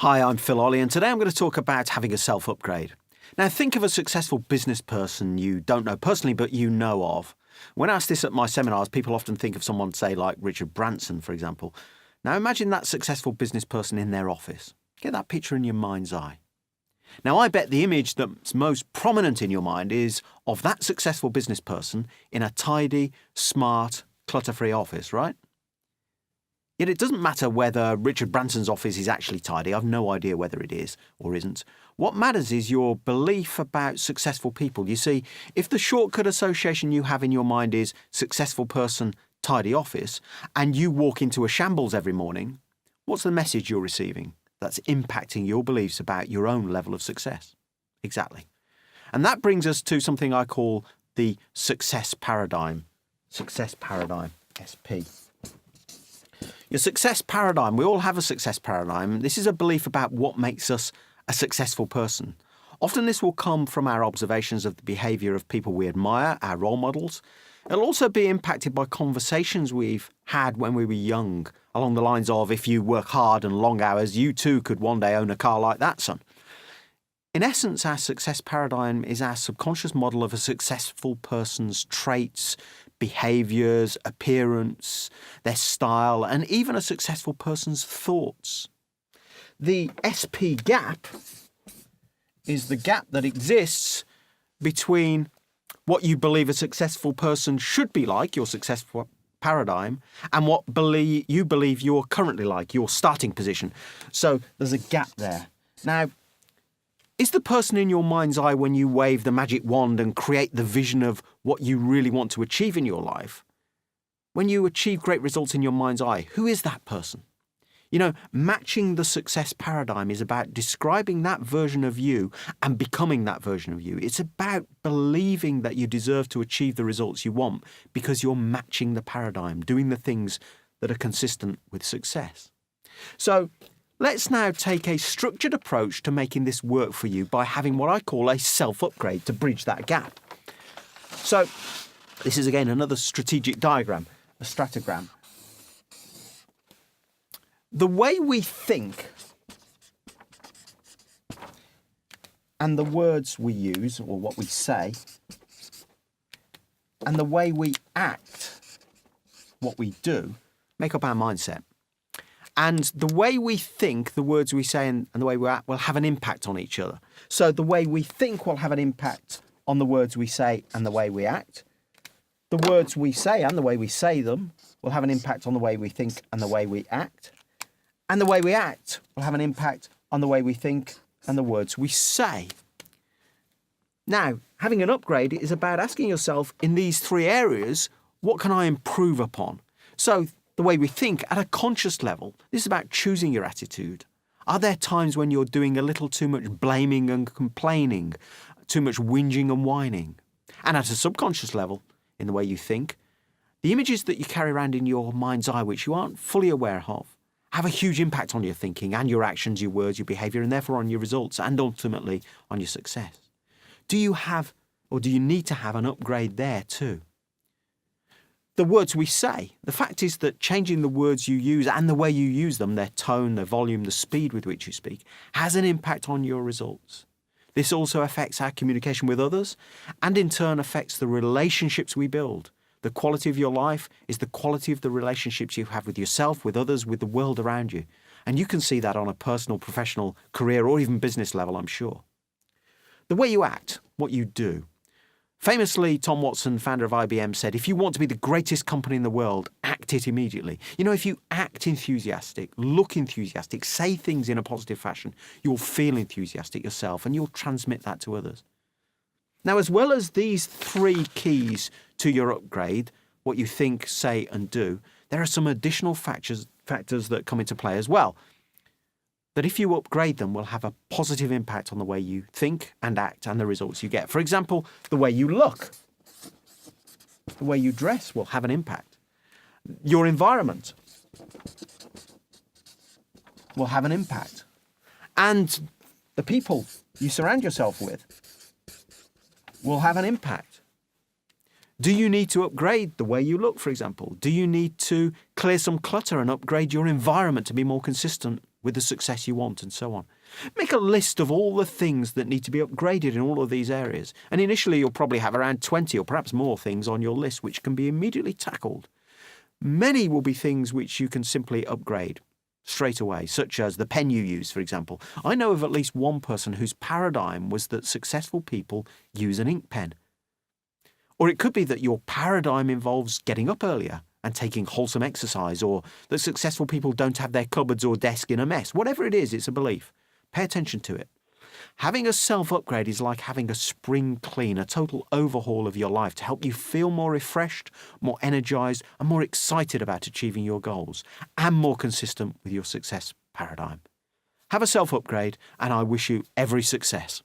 Hi, I'm Phil Olley, and today I'm going to talk about having a self-upgrade. Now, think of a successful business person you don't know personally, but you know of. When I ask this at my seminars, people often think of someone, say, like Richard Branson, for example. Now, imagine that successful business person in their office. Get that picture in your mind's eye. Now, I bet the image that's most prominent in your mind is of that successful business person in a tidy, smart, clutter-free office, right? Yet it doesn't matter whether Richard Branson's office is actually tidy. I've no idea whether it is or isn't. What matters is your belief about successful people. You see, if the shortcut association you have in your mind is successful person, tidy office, and you walk into a shambles every morning, what's the message you're receiving that's impacting your beliefs about your own level of success? Exactly. And that brings us to something I call the success paradigm. Success paradigm, SP. Your success paradigm, we all have a success paradigm. This is a belief about what makes us a successful person. Often this will come from our observations of the behaviour of people we admire, our role models. It'll also be impacted by conversations we've had when we were young, along the lines of, if you work hard and long hours, you too could one day own a car like that, son. In essence, our success paradigm is our subconscious model of a successful person's traits, behaviours, appearance, their style, and even a successful person's thoughts. The SP gap is the gap that exists between what you believe a successful person should be like, your successful paradigm, and what you believe you're currently like, your starting position. So there's a gap there. Now, is the person in your mind's eye when you wave the magic wand and create the vision of what you really want to achieve in your life? When you achieve great results in your mind's eye, who is that person? You know, matching the success paradigm is about describing that version of you and becoming that version of you. It's about believing that you deserve to achieve the results you want because you're matching the paradigm, doing the things that are consistent with success. So, let's now take a structured approach to making this work for you by having what I call a self-upgrade to bridge that gap. So this is again another strategic diagram, a stratogram. The way we think and the words we use, or what we say, and the way we act, what we do, make up our mindset. And the way we think, the words we say and the way we act will have an impact on each other. So the way we think will have an impact on the words we say and the way we act. The words we say and the way we say them will have an impact on the way we think and the way we act. And the way we act will have an impact on the way we think and the words we say. Now, having an upgrade is about asking yourself, in these three areas, what can I improve upon? So, the way we think at a conscious level, this is about choosing your attitude. Are there times when you're doing a little too much blaming and complaining, too much whinging and whining? And at a subconscious level, in the way you think, the images that you carry around in your mind's eye, which you aren't fully aware of, have a huge impact on your thinking and your actions, your words, your behaviour, and therefore on your results and ultimately on your success. Do you have, or do you need to have, an upgrade there too? The words we say. The fact is that changing the words you use and the way you use them, their tone, their volume, the speed with which you speak, has an impact on your results. This also affects our communication with others and in turn affects the relationships we build. The quality of your life is the quality of the relationships you have with yourself, with others, with the world around you. And you can see that on a personal, professional, career or even business level, I'm sure. The way you act, what you do. Famously, Tom Watson, founder of IBM, said, if you want to be the greatest company in the world, act it immediately. You know, if you act enthusiastic, look enthusiastic, say things in a positive fashion, you'll feel enthusiastic yourself and you'll transmit that to others. Now, as well as these three keys to your upgrade, what you think, say and do, there are some additional factors that come into play as well, that if you upgrade them will have a positive impact on the way you think and act and the results you get. For example, the way you look, the way you dress will have an impact. Your environment will have an impact. And the people you surround yourself with will have an impact. Do you need to upgrade the way you look, for example? Do you need to clear some clutter and upgrade your environment to be more consistent with the success you want, and so on. Make a list of all the things that need to be upgraded in all of these areas. And initially, you'll probably have around 20 or perhaps more things on your list which can be immediately tackled. Many will be things which you can simply upgrade straight away, such as the pen you use, for example. I know of at least one person whose paradigm was that successful people use an ink pen. Or it could be that your paradigm involves getting up earlier and taking wholesome exercise, or that successful people don't have their cupboards or desk in a mess. Whatever it is, it's a belief. Pay attention to it. Having a self-upgrade is like having a spring clean, a total overhaul of your life to help you feel more refreshed, more energized, and more excited about achieving your goals, and more consistent with your success paradigm. Have a self-upgrade, and I wish you every success.